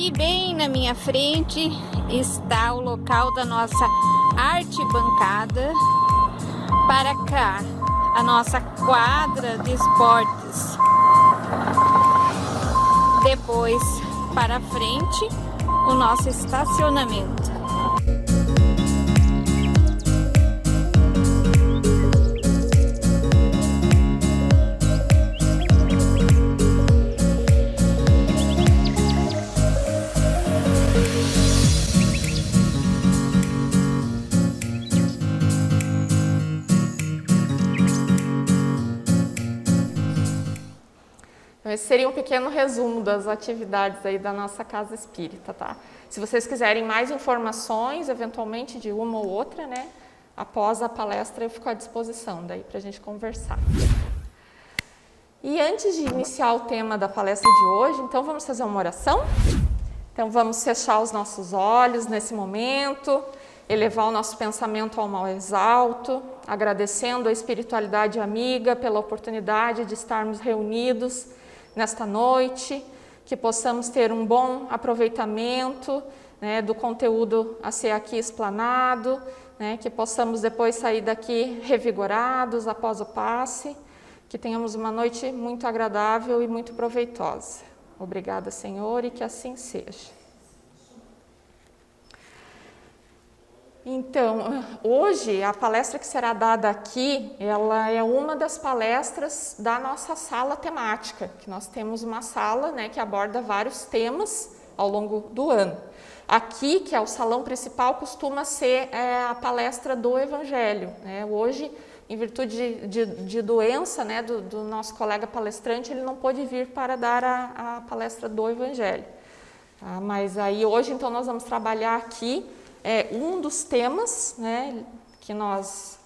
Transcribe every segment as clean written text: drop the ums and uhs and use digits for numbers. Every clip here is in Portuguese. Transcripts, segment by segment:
Aqui bem na minha frente está o local da nossa arquibancada. Para cá, a nossa quadra de esportes. Depois, para frente, o nosso estacionamento. Esse seria um pequeno resumo das atividades aí da nossa Casa Espírita, tá? Se vocês quiserem mais informações, eventualmente de uma ou outra, né? Após a palestra eu fico à disposição daí para a gente conversar. E antes de iniciar o tema da palestra de hoje, então vamos fazer uma oração? Então vamos fechar os nossos olhos nesse momento, elevar o nosso pensamento ao mais alto, agradecendo a espiritualidade amiga pela oportunidade de estarmos reunidos nesta noite, que possamos ter um bom aproveitamento, né, do conteúdo a ser aqui explanado, né, que possamos depois sair daqui revigorados após o passe, que tenhamos uma noite muito agradável e muito proveitosa. Obrigada, Senhor, e que assim seja. Então, hoje a palestra que será dada aqui, ela é uma das palestras da nossa sala temática, que nós temos uma sala, né, que aborda vários temas ao longo do ano. Aqui, que é o salão principal, costuma ser a palestra do Evangelho, né? Hoje, em virtude de doença, né, do nosso colega palestrante, ele não pôde vir para dar a palestra do Evangelho. Tá? Mas aí hoje, então, nós vamos trabalhar aqui um dos temas, né, que nós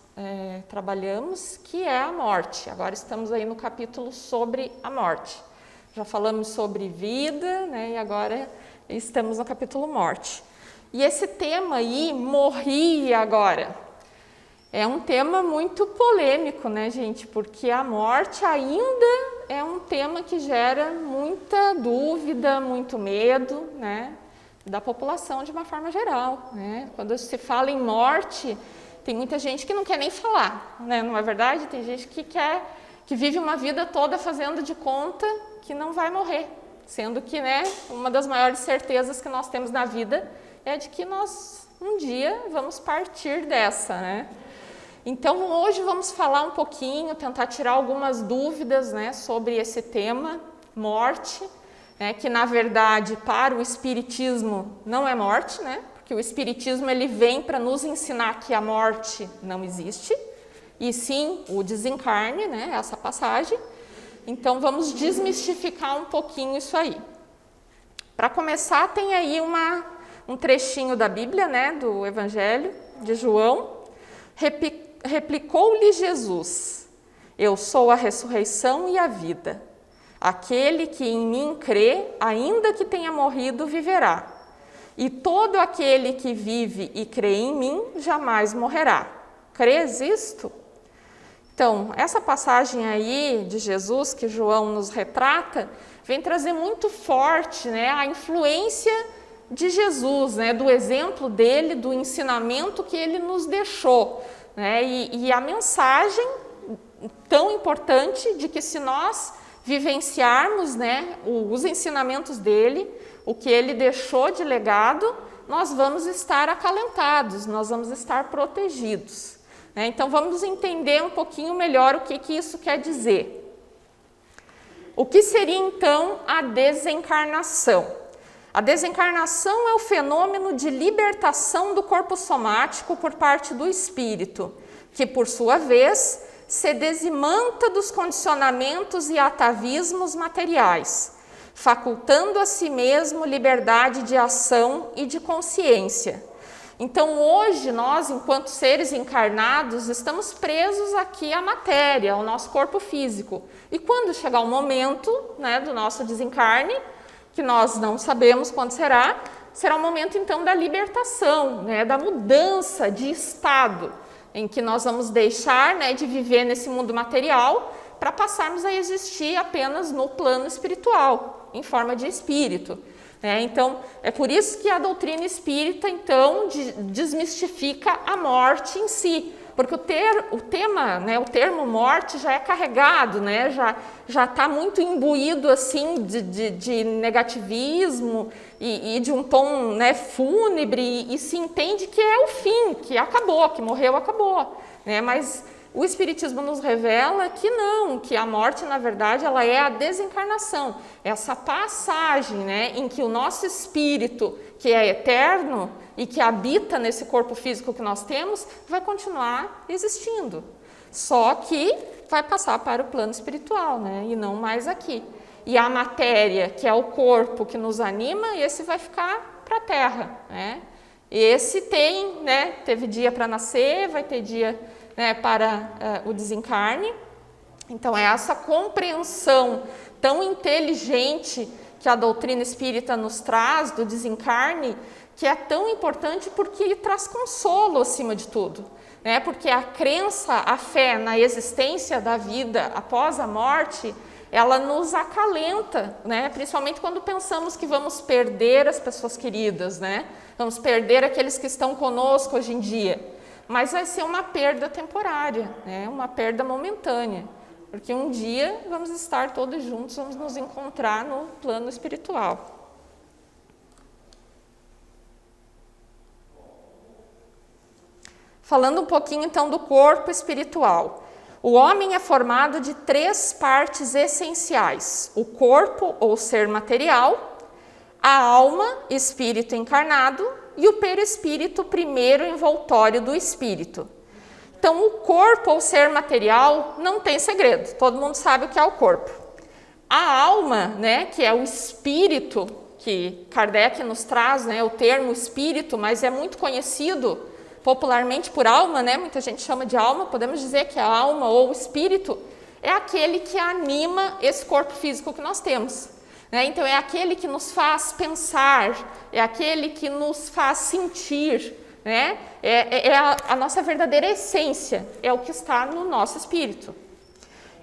trabalhamos, que é a morte. Agora estamos aí no capítulo sobre a morte. Já falamos sobre vida, né, e agora estamos no capítulo morte. E esse tema aí, morri agora, é um tema muito polêmico, né, gente? Porque a morte ainda é um tema que gera muita dúvida, muito medo, né, da população de uma forma geral, né? Quando se fala em morte, tem muita gente que não quer nem falar, né? Não é verdade? Tem gente que vive uma vida toda fazendo de conta que não vai morrer, sendo que, né, uma das maiores certezas que nós temos na vida é de que nós um dia vamos partir dessa, né? Então hoje vamos falar um pouquinho, tentar tirar algumas dúvidas, né, sobre esse tema, morte. Que na verdade para o Espiritismo não é morte, né? Porque o Espiritismo ele vem para nos ensinar que a morte não existe, e sim o desencarne, né? Essa passagem. Então vamos desmistificar um pouquinho isso aí. Para começar, tem aí um trechinho da Bíblia, né? Do Evangelho de João. Replicou-lhe Jesus: eu sou a ressurreição e a vida. Aquele que em mim crê, ainda que tenha morrido, viverá. E todo aquele que vive e crê em mim, jamais morrerá. Crês isto? Então, essa passagem aí de Jesus, que João nos retrata, vem trazer muito forte, né, a influência de Jesus, né, do exemplo dele, do ensinamento que ele nos deixou, né, e a mensagem tão importante de que se nós vivenciarmos, né, os ensinamentos dele, o que ele deixou de legado, nós vamos estar acalentados, nós vamos estar protegidos. Né? Então vamos entender um pouquinho melhor o que isso quer dizer. O que seria então a desencarnação? A desencarnação é o fenômeno de libertação do corpo somático por parte do espírito, que por sua vez se desimanta dos condicionamentos e atavismos materiais, facultando a si mesmo liberdade de ação e de consciência. Então hoje nós, enquanto seres encarnados, estamos presos aqui à matéria, ao nosso corpo físico. E quando chegar o momento, né, do nosso desencarne, que nós não sabemos quando será o momento então da libertação, né, da mudança de estado, em que nós vamos deixar, né, de viver nesse mundo material para passarmos a existir apenas no plano espiritual, em forma de espírito. Então, é por isso que a doutrina espírita, então, desmistifica a morte em si, porque o termo morte já é carregado, né? Já está muito imbuído assim de negativismo e de um tom, né, fúnebre, e se entende que é o fim, que acabou, que morreu, acabou, né? Mas o Espiritismo nos revela que não, que a morte, na verdade, ela é a desencarnação, essa passagem, né, em que o nosso espírito, que é eterno e que habita nesse corpo físico que nós temos, vai continuar existindo, só que vai passar para o plano espiritual, né, e não mais aqui. E a matéria, que é o corpo que nos anima, esse vai ficar para a Terra, né? Esse teve dia para nascer, vai ter dia, né, para o desencarne. Então, é essa compreensão tão inteligente que a doutrina espírita nos traz do desencarne, que é tão importante porque traz consolo acima de tudo, né? Porque a crença, a fé na existência da vida após a morte, ela nos acalenta, né? Principalmente quando pensamos que vamos perder as pessoas queridas, né? Vamos perder aqueles que estão conosco hoje em dia. Mas vai ser uma perda temporária, né? Uma perda momentânea, porque um dia vamos estar todos juntos, vamos nos encontrar no plano espiritual. Falando um pouquinho então do corpo espiritual. O homem é formado de 3 partes essenciais: o corpo ou ser material, a alma, espírito encarnado, e o perispírito, primeiro envoltório do espírito. Então, o corpo ou ser material não tem segredo, todo mundo sabe o que é o corpo. A alma, né, que é o espírito, que Kardec nos traz, né, o termo espírito, mas é muito conhecido popularmente por alma, né, muita gente chama de alma, podemos dizer que a alma ou o espírito é aquele que anima esse corpo físico que nós temos. Então, é aquele que nos faz pensar, é aquele que nos faz sentir, né? É a nossa verdadeira essência, é o que está no nosso espírito.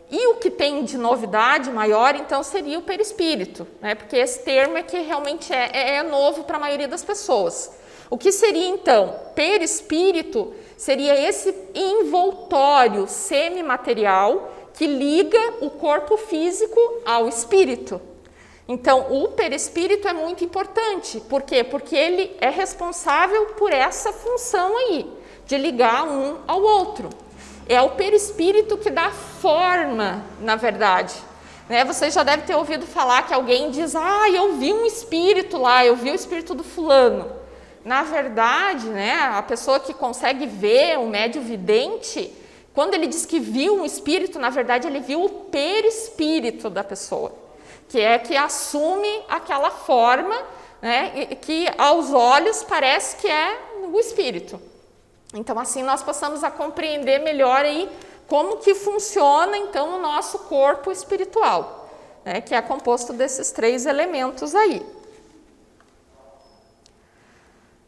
E o que tem de novidade maior, então, seria o perispírito, né? Porque esse termo é que realmente é novo para a maioria das pessoas. O que seria, então? Perispírito seria esse envoltório semimaterial que liga o corpo físico ao espírito. Então, o perispírito é muito importante. Por quê? Porque ele é responsável por essa função aí, de ligar um ao outro. É o perispírito que dá forma, na verdade. Você já deve ter ouvido falar que alguém diz: eu vi um espírito lá, eu vi o espírito do fulano. Na verdade, a pessoa que consegue ver, o médium vidente, quando ele diz que viu um espírito, na verdade ele viu o perispírito da pessoa, que é que assume aquela forma, né, que aos olhos parece que é o espírito. Então, assim, nós passamos a compreender melhor aí como que funciona, então, o nosso corpo espiritual, né, que é composto desses 3 elementos aí.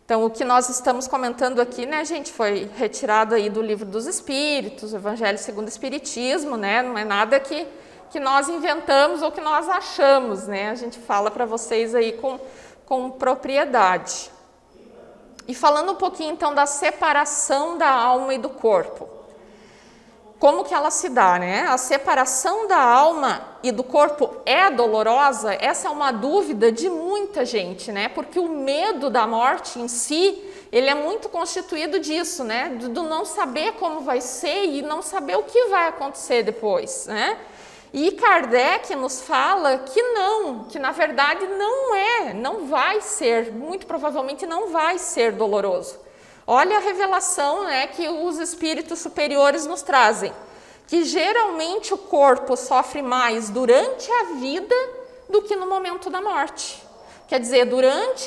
Então, o que nós estamos comentando aqui, né, gente, foi retirado aí do Livro dos Espíritos, o Evangelho segundo o Espiritismo, né, não é nada que nós inventamos ou que nós achamos, né? A gente fala para vocês aí com propriedade. E falando um pouquinho, então, da separação da alma e do corpo. Como que ela se dá, né? A separação da alma e do corpo é dolorosa? Essa é uma dúvida de muita gente, né? Porque o medo da morte em si, ele é muito constituído disso, né? Do não saber como vai ser e não saber o que vai acontecer depois, né? E Kardec nos fala que não, que na verdade não vai ser, muito provavelmente não vai ser doloroso. Olha a revelação, né, que os espíritos superiores nos trazem, que geralmente o corpo sofre mais durante a vida do que no momento da morte. Quer dizer,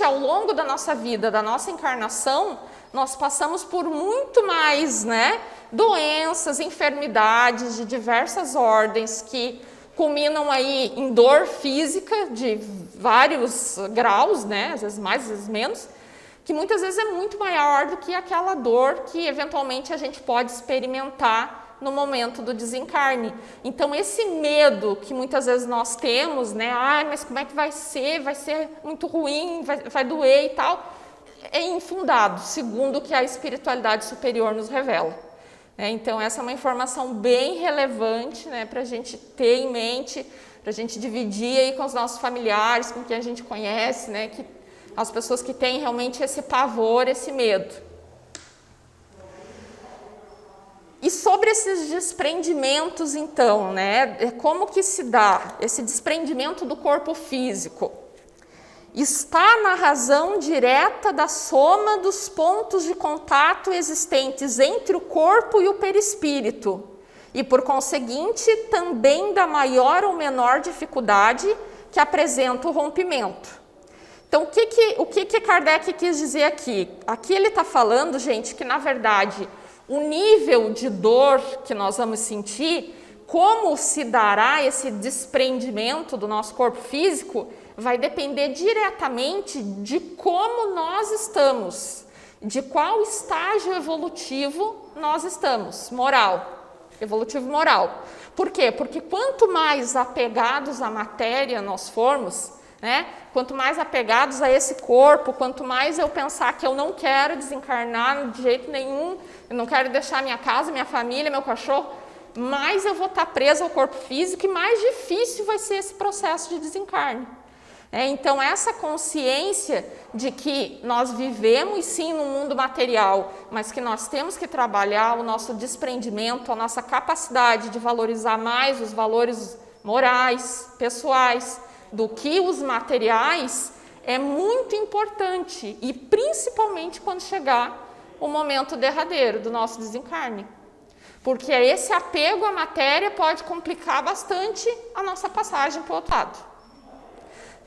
ao longo da nossa vida, da nossa encarnação, nós passamos por muito mais, né, doenças, enfermidades de diversas ordens que culminam aí em dor física de vários graus, né, às vezes mais, às vezes menos, que muitas vezes é muito maior do que aquela dor que eventualmente a gente pode experimentar no momento do desencarne. Então, esse medo que muitas vezes nós temos, né? Ai, mas como é que vai ser? Vai ser muito ruim, vai doer e tal. É infundado, segundo o que a espiritualidade superior nos revela. Então, essa é uma informação bem relevante, né, para a gente ter em mente, para a gente dividir aí com os nossos familiares, com quem a gente conhece, né, que as pessoas que têm realmente esse pavor, esse medo. E sobre esses desprendimentos, então, né, como que se dá esse desprendimento do corpo físico? Está na razão direta da soma dos pontos de contato existentes entre o corpo e o perispírito, e, por conseguinte, também da maior ou menor dificuldade que apresenta o rompimento. Então, o que Kardec quis dizer aqui? Aqui ele está falando, gente, que, na verdade, o nível de dor que nós vamos sentir, como se dará esse desprendimento do nosso corpo físico, vai depender diretamente de como nós estamos, de qual estágio evolutivo nós estamos, evolutivo moral. Por quê? Porque quanto mais apegados à matéria nós formos, né, quanto mais apegados a esse corpo, quanto mais eu pensar que eu não quero desencarnar de jeito nenhum, eu não quero deixar minha casa, minha família, meu cachorro, mais eu vou estar preso ao corpo físico e mais difícil vai ser esse processo de desencarne. Então, essa consciência de que nós vivemos sim no mundo material, mas que nós temos que trabalhar o nosso desprendimento, a nossa capacidade de valorizar mais os valores morais, pessoais, do que os materiais, é muito importante, e principalmente quando chegar o momento derradeiro do nosso desencarne. Porque esse apego à matéria pode complicar bastante a nossa passagem para o outro lado.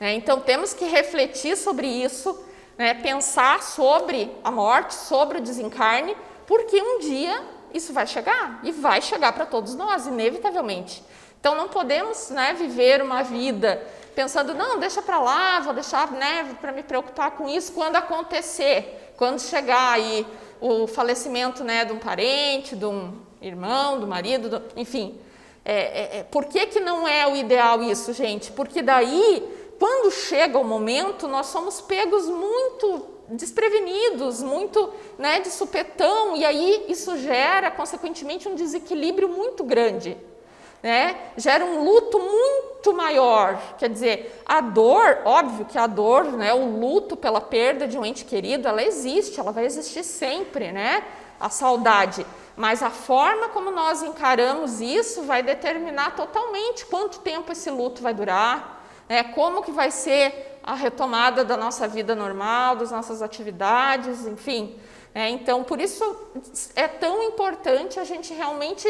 Então, temos que refletir sobre isso, né, pensar sobre a morte, sobre o desencarne, porque um dia isso vai chegar, e vai chegar para todos nós, inevitavelmente. Então, não podemos, né, viver uma vida pensando, não, deixa para lá, vou deixar, né, para me preocupar com isso quando acontecer, quando chegar aí o falecimento, né, de um parente, de um irmão, do marido, enfim. Por que não é o ideal isso, gente? Porque daí, quando chega o momento, nós somos pegos muito desprevenidos, muito, né, de supetão, e aí isso gera, consequentemente, um desequilíbrio muito grande, né? Gera um luto muito maior. Quer dizer, a dor, óbvio que a dor, né, o luto pela perda de um ente querido, ela existe, ela vai existir sempre, né? A saudade. Mas a forma como nós encaramos isso vai determinar totalmente quanto tempo esse luto vai durar, como que vai ser a retomada da nossa vida normal, das nossas atividades, enfim. Então, por isso é tão importante a gente realmente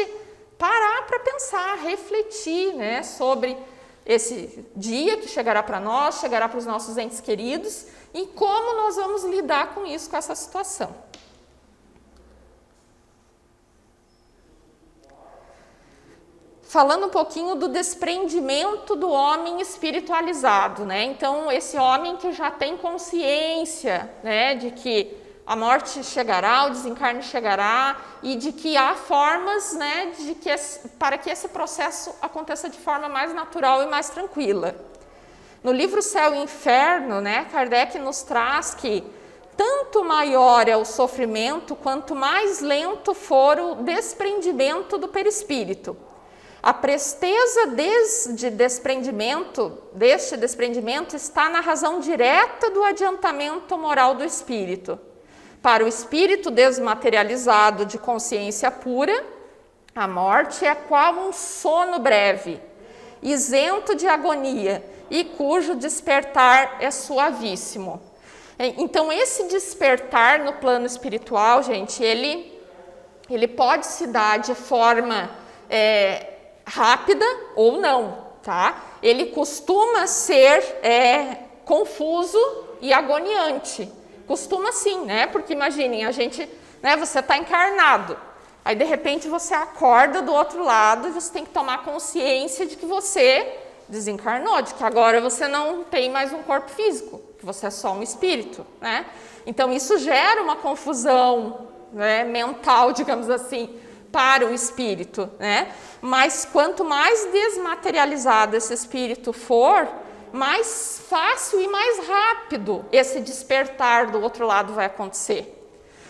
parar para pensar, refletir, né, sobre esse dia que chegará para nós, chegará para os nossos entes queridos, e como nós vamos lidar com isso, com essa situação. Falando um pouquinho do desprendimento do homem espiritualizado, né? Então, esse homem que já tem consciência, né, de que a morte chegará, o desencarne chegará, e de que há formas, né, para que esse processo aconteça de forma mais natural e mais tranquila. No livro Céu e Inferno, né, Kardec nos traz que tanto maior é o sofrimento, quanto mais lento for o desprendimento do perispírito. A presteza deste desprendimento está na razão direta do adiantamento moral do espírito. Para o espírito desmaterializado de consciência pura, a morte é qual um sono breve, isento de agonia, e cujo despertar é suavíssimo. Então, esse despertar no plano espiritual, gente, ele pode se dar de forma rápida ou não, tá? Ele costuma ser confuso e agoniante. Costuma sim, né? Porque imaginem, a gente, né, você está encarnado, aí de repente você acorda do outro lado e você tem que tomar consciência de que você desencarnou, de que agora você não tem mais um corpo físico, que você é só um espírito, né? Então isso gera uma confusão, né, mental, digamos assim, para o espírito, né? Mas quanto mais desmaterializado esse espírito for, mais fácil e mais rápido esse despertar do outro lado vai acontecer.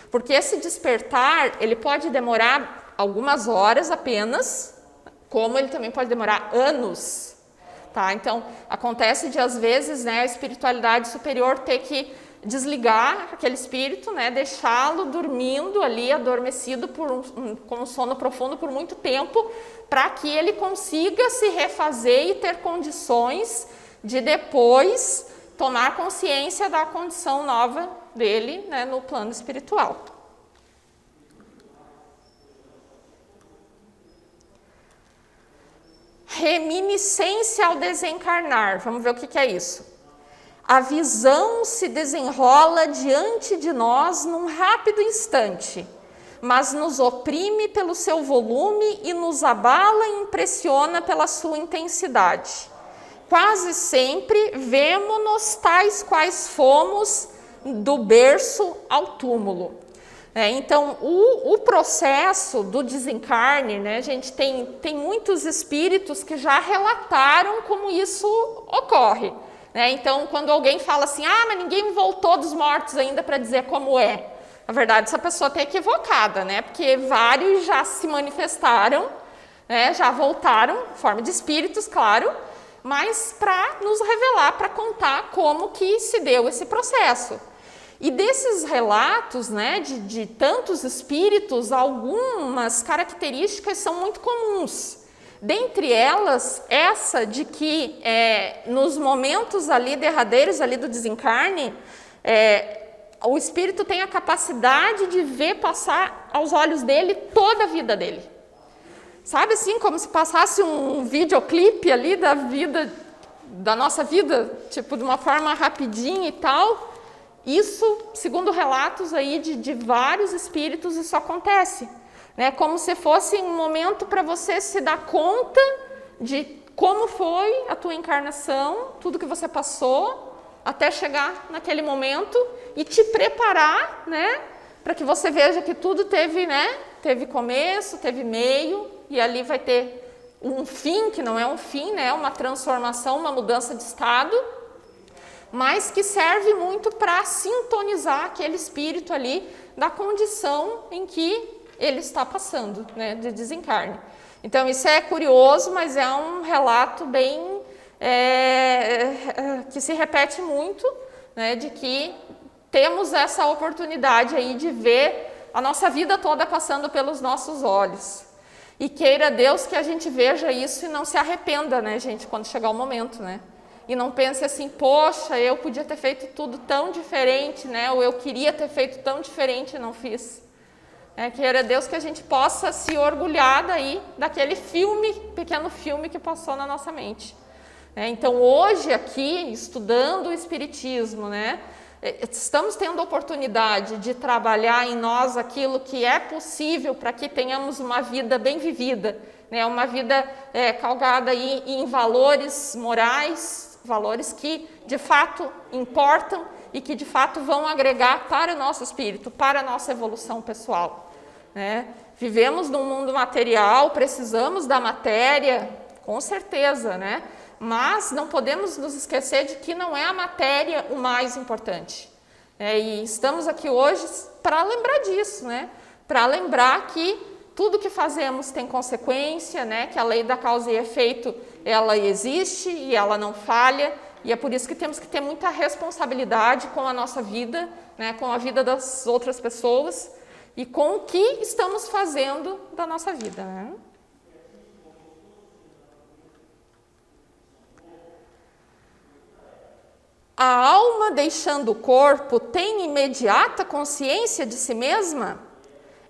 Porque esse despertar, ele pode demorar algumas horas apenas, como ele também pode demorar anos, tá? Então, acontece de, às vezes, né, a espiritualidade superior ter que desligar aquele espírito, né, deixá-lo dormindo ali, adormecido com um sono profundo por muito tempo, para que ele consiga se refazer e ter condições de depois tomar consciência da condição nova dele, né, no plano espiritual. Reminiscência ao desencarnar. Vamos ver o que é isso. A visão se desenrola diante de nós num rápido instante, mas nos oprime pelo seu volume e nos abala e impressiona pela sua intensidade. Quase sempre vemo-nos tais quais fomos do berço ao túmulo. Então, o processo do desencarne, né, gente, tem muitos espíritos que já relataram como isso ocorre. Né? Então, quando alguém fala assim, mas ninguém voltou dos mortos ainda para dizer como é. Na verdade, essa pessoa está equivocada, né? Porque vários já se manifestaram, né, já voltaram, em forma de espíritos, claro, mas para nos revelar, para contar como que se deu esse processo. E desses relatos, né, de tantos espíritos, algumas características são muito comuns. Dentre elas, essa de que nos momentos ali derradeiros ali do desencarne, o espírito tem a capacidade de ver passar aos olhos dele toda a vida dele. Sabe assim, como se passasse um videoclipe ali da vida, da nossa vida, tipo de uma forma rapidinha e tal. Isso, segundo relatos aí de vários espíritos, isso acontece. Né? Como se fosse um momento para você se dar conta de como foi a tua encarnação, tudo que você passou, até chegar naquele momento e te preparar, né, para que você veja que tudo teve, né, teve começo, teve meio, e ali vai ter um fim, que não é um fim, né, uma transformação, uma mudança de estado, mas que serve muito para sintonizar aquele espírito ali da condição em que ele está passando, né, de desencarne. Então, isso é curioso, mas é um relato bem que se repete muito, né, de que temos essa oportunidade aí de ver a nossa vida toda passando pelos nossos olhos. E queira Deus que a gente veja isso e não se arrependa, né, gente, quando chegar o momento, né? E não pense assim, poxa, eu podia ter feito tudo tão diferente, né? Ou eu queria ter feito tão diferente e não fiz. Queira Deus que a gente possa se orgulhar daí, daquele filme, pequeno filme que passou na nossa mente. Então, hoje aqui, estudando o Espiritismo, né, estamos tendo a oportunidade de trabalhar em nós aquilo que é possível para que tenhamos uma vida bem vivida, né, uma vida calcada aí em valores morais, valores que de fato importam e que de fato vão agregar para o nosso espírito, para a nossa evolução pessoal. Né? Vivemos num mundo material, precisamos da matéria, com certeza, né? Mas não podemos nos esquecer de que não é a matéria o mais importante. E estamos aqui hoje para lembrar disso, né? Para lembrar que tudo que fazemos tem consequência, né? Que a lei da causa e efeito, ela existe e ela não falha, e é por isso que temos que ter muita responsabilidade com a nossa vida, né? Com a vida das outras pessoas e com o que estamos fazendo da nossa vida, né? A alma, deixando o corpo, tem imediata consciência de si mesma?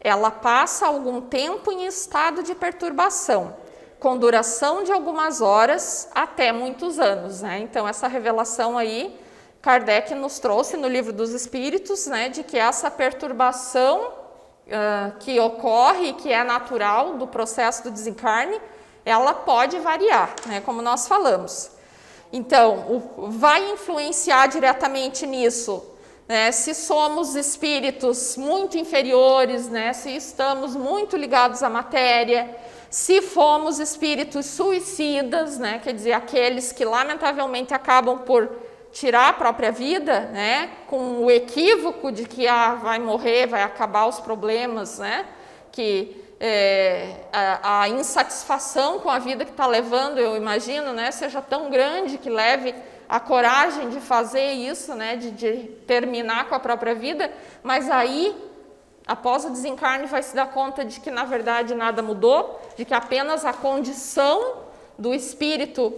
Ela passa algum tempo em estado de perturbação, com duração de algumas horas até muitos anos. Né? Então, essa revelação aí, Kardec nos trouxe no Livro dos Espíritos, né, de que essa perturbação que ocorre, que é natural do processo do desencarne, ela pode variar, né, como nós falamos. Então, vai influenciar diretamente nisso né? Se somos espíritos muito inferiores, né? Se estamos muito ligados à matéria, se fomos espíritos suicidas, né? Quer dizer, aqueles que lamentavelmente acabam por tirar a própria vida, né? Com o equívoco de que vai morrer, vai acabar os problemas, né? Que a insatisfação com a vida que está levando, eu imagino, né? Seja tão grande que leve a coragem de fazer isso, né? De terminar com a própria vida, mas aí, após o desencarne, vai se dar conta de que, na verdade, nada mudou, de que apenas a condição do espírito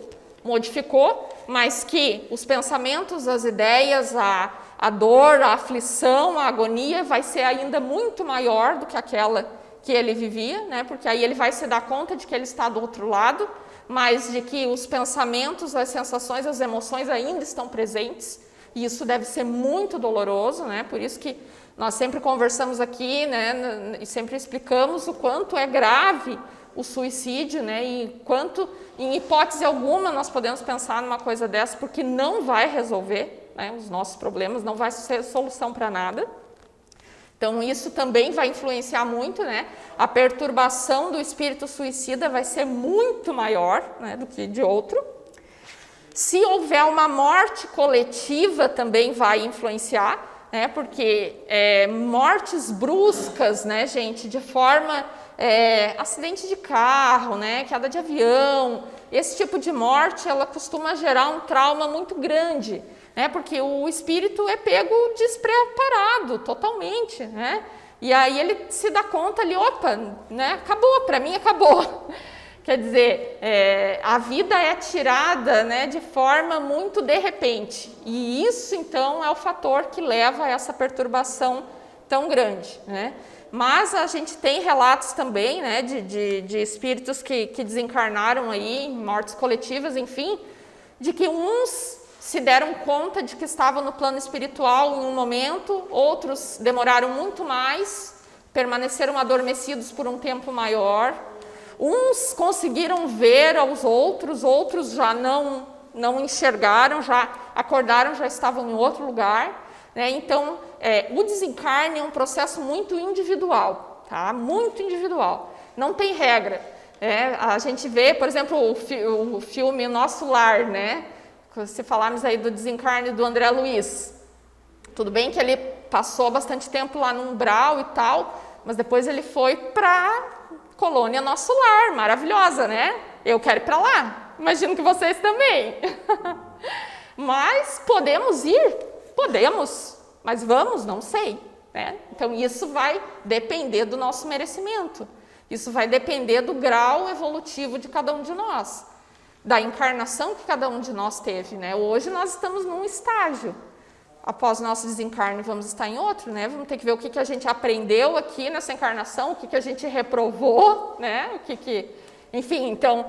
modificou, mas que os pensamentos, as ideias, a dor, a aflição, a agonia vai ser ainda muito maior do que aquela que ele vivia, né? Porque aí ele vai se dar conta de que ele está do outro lado, mas de que os pensamentos, as sensações, as emoções ainda estão presentes, e isso deve ser muito doloroso, né? Por isso que nós sempre conversamos aqui, né? E sempre explicamos o quanto é grave o suicídio, né? E quanto, em hipótese alguma, nós podemos pensar numa coisa dessa, porque não vai resolver, né, os nossos problemas, não vai ser solução para nada. Então, isso também vai influenciar muito, né? A perturbação do espírito suicida vai ser muito maior, né, do que de outro. Se houver uma morte coletiva, também vai influenciar, né? Porque mortes bruscas, né, gente, de forma... acidente de carro, né, queda de avião, esse tipo de morte, ela costuma gerar um trauma muito grande, né, porque o espírito é pego despreparado totalmente, né, e aí ele se dá conta ali, opa, né, acabou, para mim acabou. Quer dizer, a vida é tirada, né, de forma muito de repente, e isso então é o fator que leva a essa perturbação tão grande, né. Mas a gente tem relatos também, né, de espíritos que desencarnaram aí, em mortes coletivas, enfim, de que uns se deram conta de que estavam no plano espiritual em um momento, outros demoraram muito mais, permaneceram adormecidos por um tempo maior, uns conseguiram ver aos outros, outros já não enxergaram, já acordaram, já estavam em outro lugar, né? Então, o desencarne é um processo muito individual, tá? Muito individual, não tem regra. A gente vê, por exemplo, o filme Nosso Lar, né? Se falarmos aí do desencarne do André Luiz, tudo bem que ele passou bastante tempo lá no umbral e tal, mas depois ele foi para colônia Nosso Lar, maravilhosa, né? Eu quero ir para lá, imagino que vocês também. Mas podemos ir? Podemos, mas vamos? Não sei, né? Então isso vai depender do nosso merecimento, isso vai depender do grau evolutivo de cada um de nós, da encarnação que cada um de nós teve, né? Hoje nós estamos num estágio, após nosso desencarne vamos estar em outro, né? Vamos ter que ver o que a gente aprendeu aqui nessa encarnação, o que a gente reprovou, né? Enfim, então,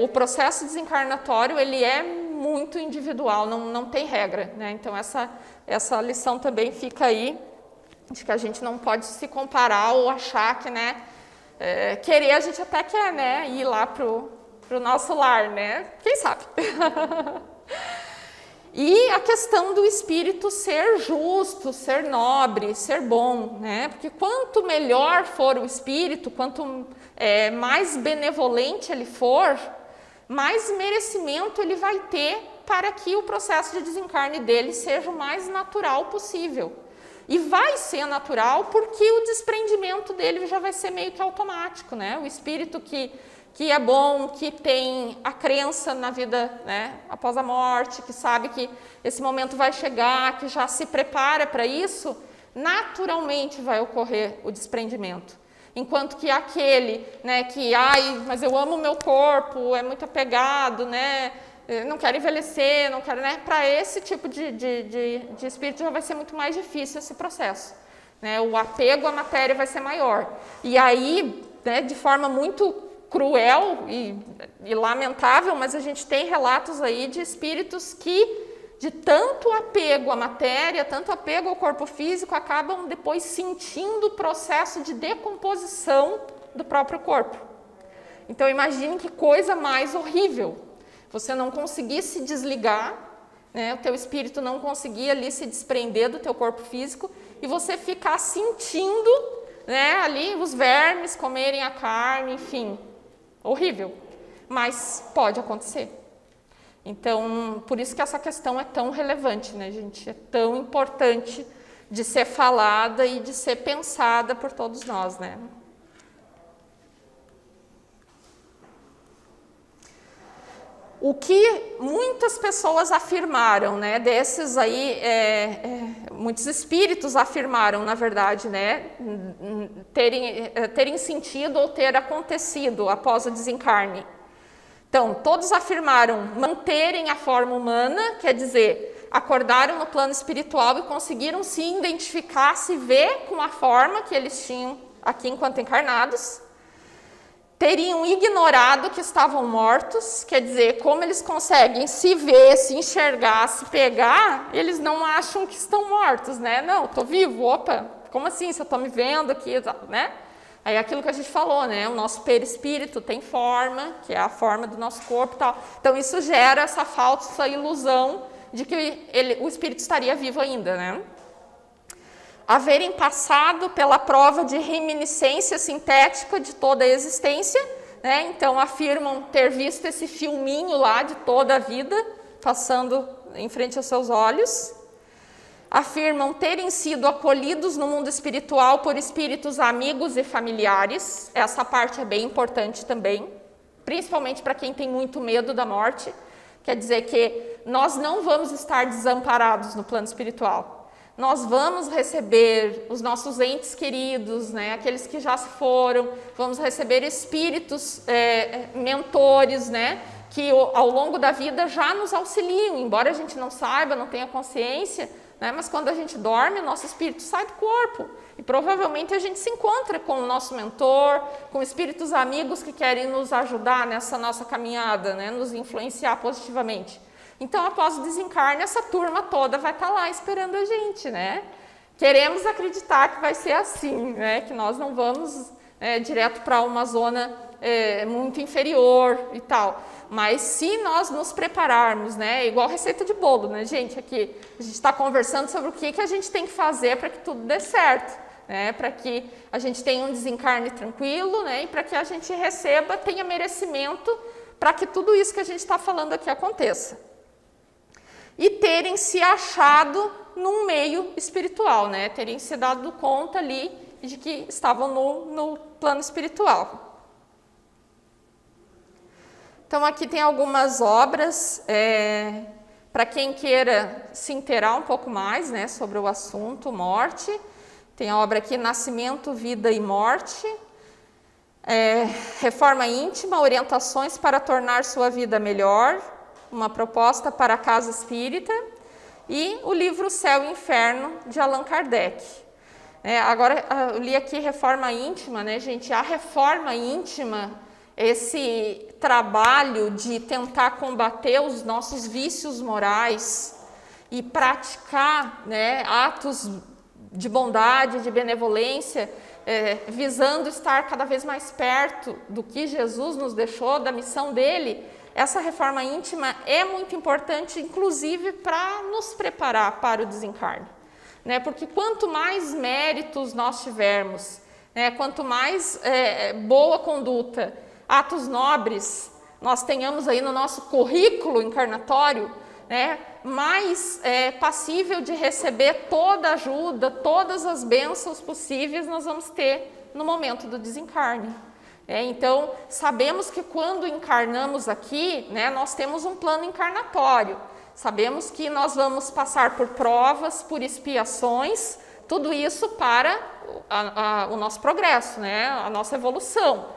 o processo desencarnatório, ele é muito individual, não tem regra, né? Então, essa lição também fica aí, de que a gente não pode se comparar ou achar que, né, querer, a gente até quer, né, ir lá pro nosso lar, né? Quem sabe? E a questão do espírito ser justo, ser nobre, ser bom, né? Porque quanto melhor for o espírito, quanto mais benevolente ele for, mais merecimento ele vai ter para que o processo de desencarne dele seja o mais natural possível. E vai ser natural porque o desprendimento dele já vai ser meio que automático, né? O espírito que é bom, que tem a crença na vida, né, após a morte, que sabe que esse momento vai chegar, que já se prepara para isso, naturalmente vai ocorrer o desprendimento. Enquanto que aquele, né, que, mas eu amo o meu corpo, é muito apegado, né, não quero envelhecer, não quero, né, para esse tipo de espírito já vai ser muito mais difícil esse processo, né, o apego à matéria vai ser maior. E aí, né, de forma muito cruel e lamentável, mas a gente tem relatos aí de espíritos que, de tanto apego à matéria, tanto apego ao corpo físico, acabam depois sentindo o processo de decomposição do próprio corpo. Então imagine que coisa mais horrível, você não conseguir se desligar, né? O teu espírito não conseguir ali se desprender do teu corpo físico e você ficar sentindo, né, ali os vermes comerem a carne, enfim, horrível, mas pode acontecer. Então, por isso que essa questão é tão relevante, né, gente? É tão importante de ser falada e de ser pensada por todos nós, né? O que muitas pessoas afirmaram, né, desses aí, muitos espíritos afirmaram, na verdade, né, terem sentido ou ter acontecido após o desencarne. Então, todos afirmaram manterem a forma humana, quer dizer, acordaram no plano espiritual e conseguiram se identificar, se ver com a forma que eles tinham aqui enquanto encarnados. Teriam ignorado que estavam mortos, quer dizer, como eles conseguem se ver, se enxergar, se pegar, eles não acham que estão mortos, né? Não, estou vivo, opa, como assim, se eu estou me vendo aqui, né? Aí é aquilo que a gente falou, né? O nosso perispírito tem forma, que é a forma do nosso corpo e tal. Então isso gera essa falsa ilusão de que o espírito estaria vivo ainda, né? Haverem passado pela prova de reminiscência sintética de toda a existência, né? Então afirmam ter visto esse filminho lá de toda a vida passando em frente aos seus olhos. Afirmam terem sido acolhidos no mundo espiritual por espíritos amigos e familiares. Essa parte é bem importante também, principalmente para quem tem muito medo da morte. Quer dizer que nós não vamos estar desamparados no plano espiritual. Nós vamos receber os nossos entes queridos, né, aqueles que já se foram, vamos receber espíritos mentores, né, que ao longo da vida já nos auxiliam, embora a gente não saiba, não tenha consciência, né, mas quando a gente dorme, o nosso espírito sai do corpo e provavelmente a gente se encontra com o nosso mentor, com espíritos amigos que querem nos ajudar nessa nossa caminhada, né, nos influenciar positivamente. Então, após o desencarne, essa turma toda vai estar lá esperando a gente, né? Queremos acreditar que vai ser assim, né? Que nós não vamos direto para uma zona muito inferior e tal. Mas se nós nos prepararmos, né? Igual receita de bolo, né, gente? Aqui a gente está conversando sobre o que a gente tem que fazer para que tudo dê certo, né? Para que a gente tenha um desencarne tranquilo, né? E para que a gente receba, tenha merecimento para que tudo isso que a gente está falando aqui aconteça. E terem se achado num meio espiritual, né? Terem se dado conta ali de que estavam no plano espiritual. Então, aqui tem algumas obras, para quem queira se inteirar um pouco mais, né, sobre o assunto morte. Tem a obra aqui, Nascimento, Vida e Morte. Reforma íntima, orientações para tornar sua vida melhor. Uma proposta para a casa espírita, e o livro Céu e Inferno, de Allan Kardec. Agora, eu li aqui Reforma Íntima, né, gente? A reforma íntima, esse trabalho de tentar combater os nossos vícios morais e praticar, né, atos de bondade, de benevolência, visando estar cada vez mais perto do que Jesus nos deixou, da missão dele. Essa reforma íntima é muito importante, inclusive, para nos preparar para o desencarne, né? Porque quanto mais méritos nós tivermos, né, quanto mais boa conduta, atos nobres nós tenhamos aí no nosso currículo encarnatório, né, mais passível de receber toda a ajuda, todas as bênçãos possíveis nós vamos ter no momento do desencarne. Então, sabemos que quando encarnamos aqui, né, nós temos um plano encarnatório. Sabemos que nós vamos passar por provas, por expiações, tudo isso para o nosso progresso, né, a nossa evolução.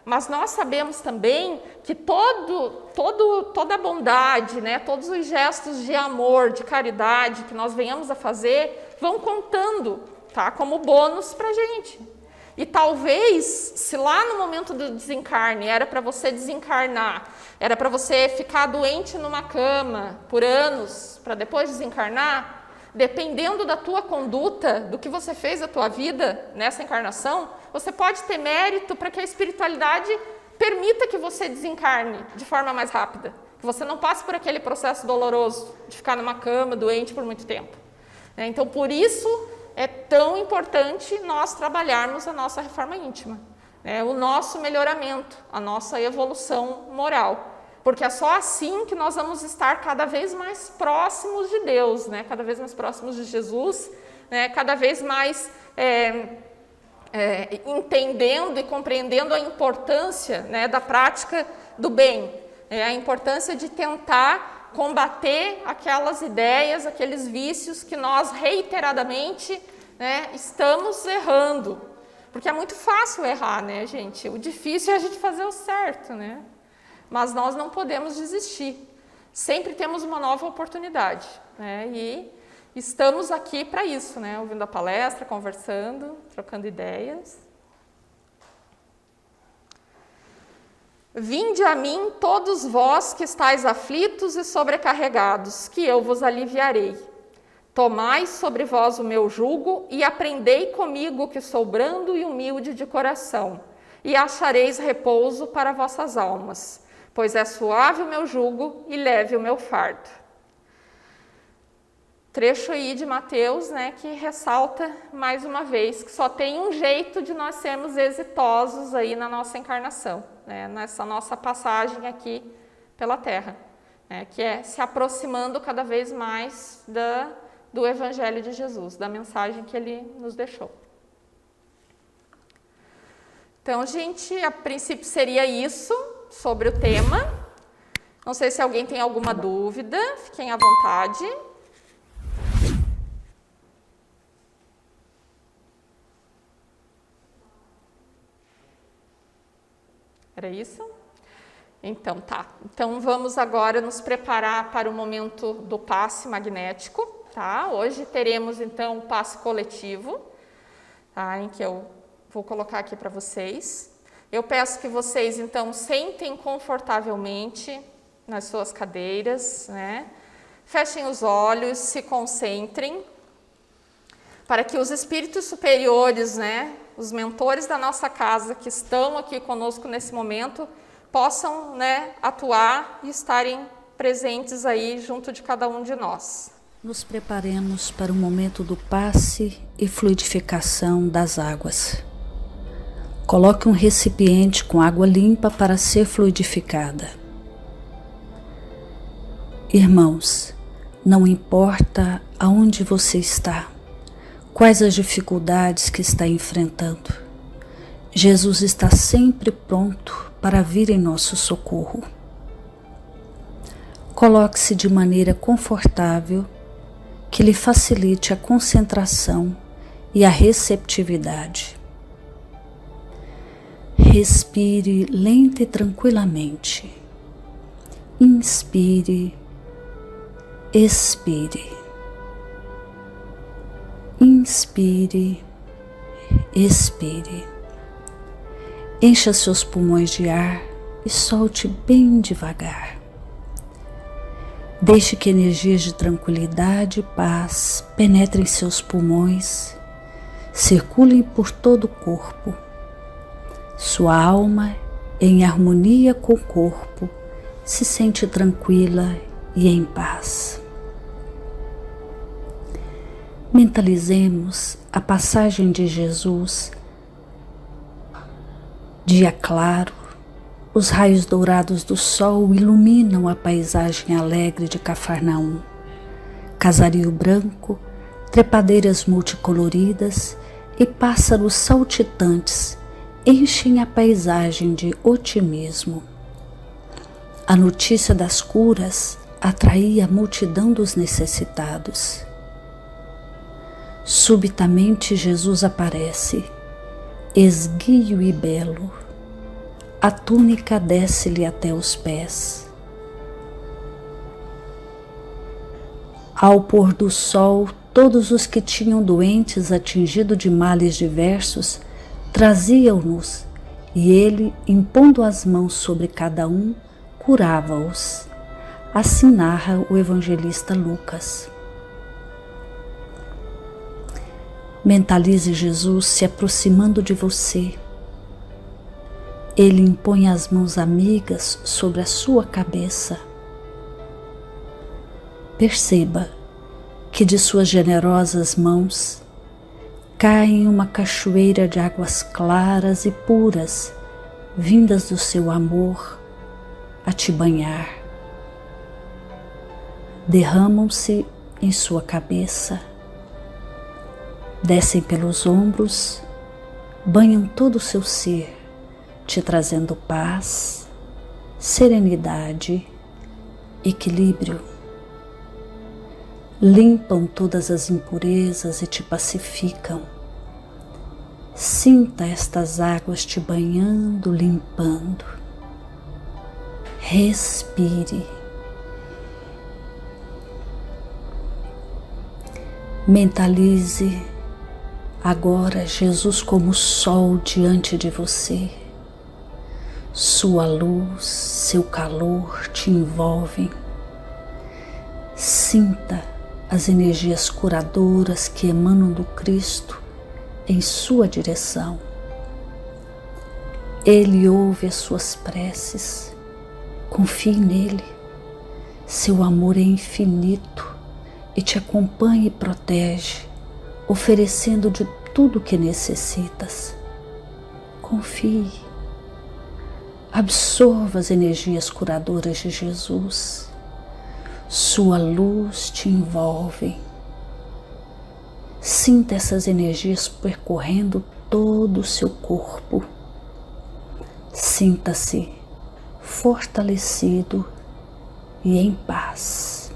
Mas nós sabemos também que toda a bondade, né, todos os gestos de amor, de caridade que nós venhamos a fazer, vão contando, tá, como bônus para a gente. E talvez, se lá no momento do desencarne era para você desencarnar, era para você ficar doente numa cama por anos, para depois desencarnar, dependendo da tua conduta, do que você fez na tua vida nessa encarnação, você pode ter mérito para que a espiritualidade permita que você desencarne de forma mais rápida, que você não passe por aquele processo doloroso de ficar numa cama, doente por muito tempo. Então, por isso é tão importante nós trabalharmos a nossa reforma íntima, o nosso melhoramento, a nossa evolução moral. Porque é só assim que nós vamos estar cada vez mais próximos de Deus, cada vez mais próximos de Jesus, cada vez mais entendendo e compreendendo a importância da prática do bem, a importância de tentar combater aquelas ideias, aqueles vícios que nós reiteradamente estamos errando. Porque é muito fácil errar, gente? O difícil é a gente fazer o certo, Mas nós não podemos desistir. Sempre temos uma nova oportunidade, E estamos aqui para isso, ouvindo a palestra, conversando, trocando ideias. Vinde a mim todos vós que estáis aflitos e sobrecarregados, que eu vos aliviarei. Tomai sobre vós o meu jugo e aprendei comigo, que sou brando e humilde de coração, e achareis repouso para vossas almas, pois é suave o meu jugo e leve o meu fardo. Trecho aí de Mateus, que ressalta mais uma vez que só tem um jeito de nós sermos exitosos aí na nossa encarnação, nessa nossa passagem aqui pela Terra, que é se aproximando cada vez mais do Evangelho de Jesus, da mensagem que Ele nos deixou. Então, gente, a princípio seria isso sobre o tema. Não sei se alguém tem alguma dúvida, fiquem à vontade. Era isso? Então, tá. Então, vamos agora nos preparar para o momento do passe magnético, tá? Hoje teremos, então, o passe coletivo, tá? Em que eu vou colocar aqui para vocês. Eu peço que vocês, então, sentem confortavelmente nas suas cadeiras, Fechem os olhos, se concentrem, para que os espíritos superiores, os mentores da nossa casa que estão aqui conosco nesse momento, possam, atuar e estarem presentes aí junto de cada um de nós. Nos preparemos para o momento do passe e fluidificação das águas. Coloque um recipiente com água limpa para ser fluidificada. Irmãos, não importa aonde você está, quais as dificuldades que está enfrentando, Jesus está sempre pronto para vir em nosso socorro. Coloque-se de maneira confortável, que lhe facilite a concentração e a receptividade. Respire lenta e tranquilamente. Inspire, expire. Inspire, expire. Encha seus pulmões de ar e solte bem devagar. Deixe que energias de tranquilidade e paz penetrem seus pulmões, circulem por todo o corpo. Sua alma, em harmonia com o corpo, se sente tranquila e em paz. Mentalizemos a passagem de Jesus. Dia claro, os raios dourados do sol iluminam a paisagem alegre de Cafarnaum. Casario branco, trepadeiras multicoloridas e pássaros saltitantes enchem a paisagem de otimismo. A notícia das curas atraía a multidão dos necessitados. Subitamente Jesus aparece, esguio e belo. A túnica desce-lhe até os pés. Ao pôr do sol, todos os que tinham doentes atingidos de males diversos traziam-nos, e ele, impondo as mãos sobre cada um, curava-os. Assim narra o evangelista Lucas. Mentalize Jesus se aproximando de você. Ele impõe as mãos amigas sobre a sua cabeça, perceba que de suas generosas mãos cai uma cachoeira de águas claras e puras, vindas do seu amor a te banhar. Derramam-se em sua cabeça, descem pelos ombros, banham todo o seu ser, te trazendo paz, serenidade, equilíbrio. Limpam todas as impurezas e te pacificam. Sinta estas águas te banhando, limpando. Respire. Mentalize agora Jesus como sol diante de você. Sua luz, seu calor te envolvem. Sinta as energias curadoras que emanam do Cristo em sua direção. Ele ouve as suas preces. Confie nele. Seu amor é infinito e te acompanha e protege, oferecendo de tudo o que necessitas. Confie. Absorva as energias curadoras de Jesus. Sua luz te envolve. Sinta essas energias percorrendo todo o seu corpo. Sinta-se fortalecido e em paz.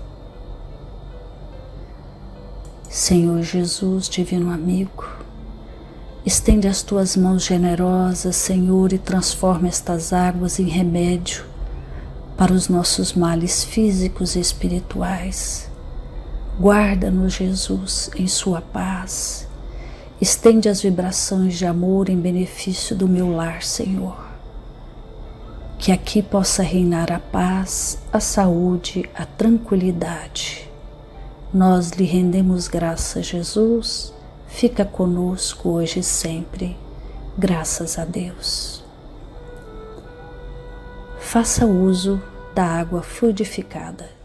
Senhor Jesus, divino amigo, estende as tuas mãos generosas, Senhor, e transforma estas águas em remédio para os nossos males físicos e espirituais. Guarda-nos, Jesus, em sua paz. Estende as vibrações de amor em benefício do meu lar, Senhor. Que aqui possa reinar a paz, a saúde, a tranquilidade. Nós lhe rendemos graças, Jesus. Fica conosco hoje e sempre. Graças a Deus. Faça uso da água fluidificada.